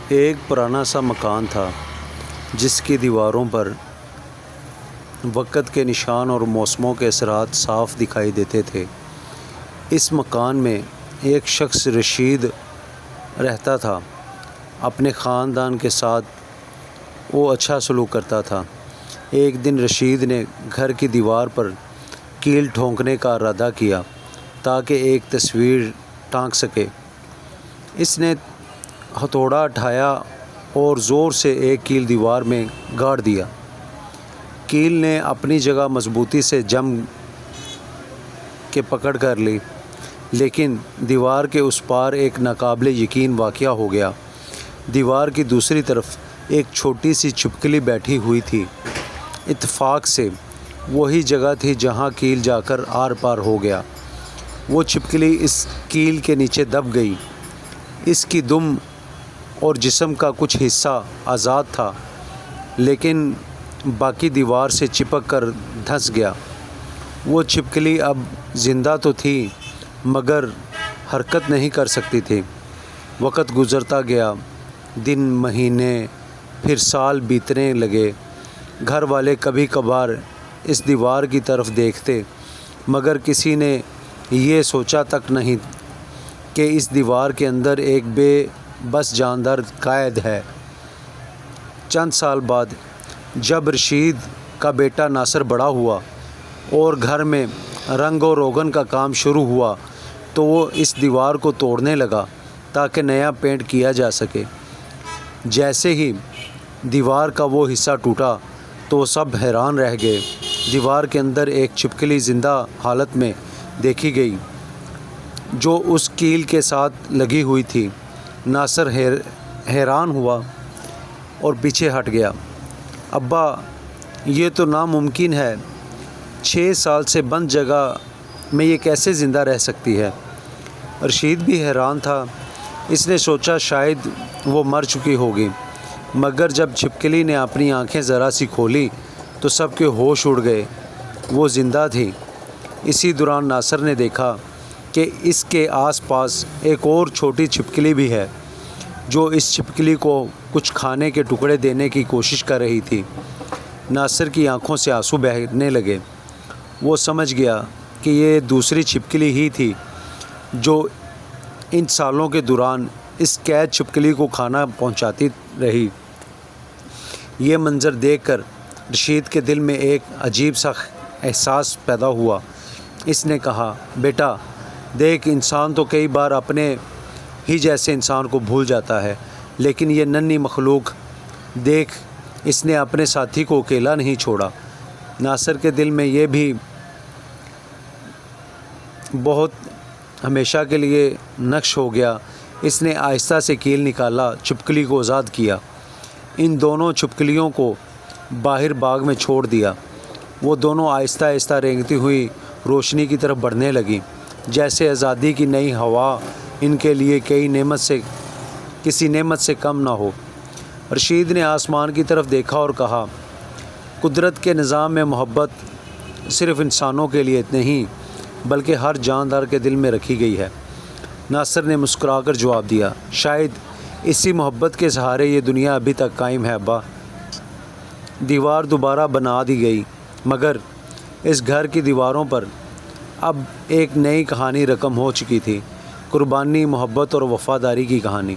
ایک پرانا سا مکان تھا جس کی دیواروں پر وقت کے نشان اور موسموں کے اثرات صاف دکھائی دیتے تھے۔ اس مکان میں ایک شخص رشید رہتا تھا۔ اپنے خاندان کے ساتھ وہ اچھا سلوک کرتا تھا۔ ایک دن رشید نے گھر کی دیوار پر کیل ٹھونکنے کا ارادہ کیا تاکہ ایک تصویر ٹانک سکے۔ اس نے ہتھوڑا اٹھایا اور زور سے ایک کیل دیوار میں گاڑ دیا۔ کیل نے اپنی جگہ مضبوطی سے جم کے پکڑ کر لی، لیکن دیوار کے اس پار ایک ناقابل یقین واقعہ ہو گیا۔ دیوار کی دوسری طرف ایک چھوٹی سی چھپکلی بیٹھی ہوئی تھی۔ اتفاق سے وہی جگہ تھی جہاں کیل جا کر آر پار ہو گیا۔ وہ چھپکلی اس کیل کے نیچے دب گئی۔ اس کی دم اور جسم کا کچھ حصہ آزاد تھا، لیکن باقی دیوار سے چپک کر دھنس گیا۔ وہ چھپکلی اب زندہ تو تھی مگر حرکت نہیں کر سکتی تھی۔ وقت گزرتا گیا، دن، مہینے، پھر سال بیتنے لگے۔ گھر والے کبھی کبھار اس دیوار کی طرف دیکھتے، مگر کسی نے یہ سوچا تک نہیں کہ اس دیوار کے اندر ایک بے بس جاندار قید ہے۔ چند سال بعد جب رشید کا بیٹا ناصر بڑا ہوا اور گھر میں رنگ و روغن کا کام شروع ہوا تو وہ اس دیوار کو توڑنے لگا تاکہ نیا پینٹ کیا جا سکے۔ جیسے ہی دیوار کا وہ حصہ ٹوٹا تو سب حیران رہ گئے۔ دیوار کے اندر ایک چھپکلی زندہ حالت میں دیکھی گئی جو اس کیل کے ساتھ لگی ہوئی تھی۔ ناصر حیران ہوا اور پیچھے ہٹ گیا۔ ابا، یہ تو ناممکن ہے، 6 سال سے بند جگہ میں یہ کیسے زندہ رہ سکتی ہے؟ رشید بھی حیران تھا۔ اس نے سوچا شاید وہ مر چکی ہوگی، مگر جب چھپکلی نے اپنی آنکھیں ذرا سی کھولی تو سب کے ہوش اڑ گئے۔ وہ زندہ تھی۔ اسی دوران ناصر نے دیکھا کہ اس کے آس پاس ایک اور چھوٹی چھپکلی بھی ہے جو اس چھپکلی کو کچھ کھانے کے ٹکڑے دینے کی کوشش کر رہی تھی۔ ناصر کی آنکھوں سے آنسو بہنے لگے۔ وہ سمجھ گیا کہ یہ دوسری چھپکلی ہی تھی جو ان سالوں کے دوران اس قید چھپکلی کو کھانا پہنچاتی رہی۔ یہ منظر دیکھ کر رشید کے دل میں ایک عجیب سا احساس پیدا ہوا۔ اس نے کہا، بیٹا دیکھ، انسان تو کئی بار اپنے ہی جیسے انسان کو بھول جاتا ہے، لیکن یہ ننھی مخلوق دیکھ، اس نے اپنے ساتھی کو اکیلا نہیں چھوڑا۔ ناصر کے دل میں یہ بھی بہت ہمیشہ کے لیے نقش ہو گیا۔ اس نے آہستہ سے کیل نکالا، چھپکلی کو آزاد کیا، ان دونوں چھپکلیوں کو باہر باغ میں چھوڑ دیا۔ وہ دونوں آہستہ آہستہ رینگتی ہوئی روشنی کی طرف بڑھنے لگیں، جیسے آزادی کی نئی ہوا ان کے لیے کسی نعمت سے کم نہ ہو۔ رشید نے آسمان کی طرف دیکھا اور کہا، قدرت کے نظام میں محبت صرف انسانوں کے لیے نہیں بلکہ ہر جاندار کے دل میں رکھی گئی ہے۔ ناصر نے مسکرا کر جواب دیا، شاید اسی محبت کے سہارے یہ دنیا ابھی تک قائم ہے ابا۔ دیوار دوبارہ بنا دی گئی، مگر اس گھر کی دیواروں پر اب ایک نئی کہانی رقم ہو چکی تھی، قربانی، محبت اور وفاداری کی کہانی۔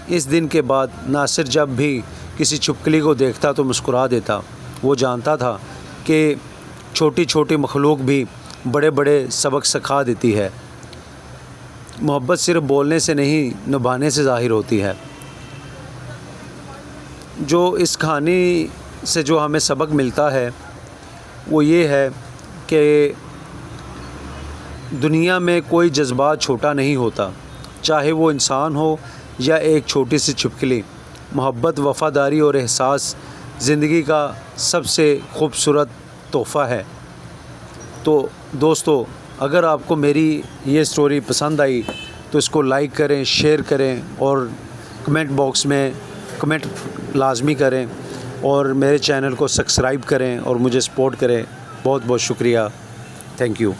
اس دن کے بعد ناصر جب بھی کسی چھپکلی کو دیکھتا تو مسکرا دیتا۔ وہ جانتا تھا کہ چھوٹی چھوٹی مخلوق بھی بڑے بڑے سبق سکھا دیتی ہے۔ محبت صرف بولنے سے نہیں، نبھانے سے ظاہر ہوتی ہے۔ جو اس کہانی سے جو ہمیں سبق ملتا ہے وہ یہ ہے کہ دنیا میں کوئی جذبات چھوٹا نہیں ہوتا، چاہے وہ انسان ہو یا ایک چھوٹی سی چھپکلی۔ محبت، وفاداری اور احساس زندگی کا سب سے خوبصورت تحفہ ہے۔ تو دوستو، اگر آپ کو میری یہ سٹوری پسند آئی تو اس کو لائک کریں، شیئر کریں اور کمنٹ باکس میں کمنٹ لازمی کریں، اور میرے چینل کو سبسکرائب کریں اور مجھے سپورٹ کریں۔ بہت بہت شکریہ، تھینک یو۔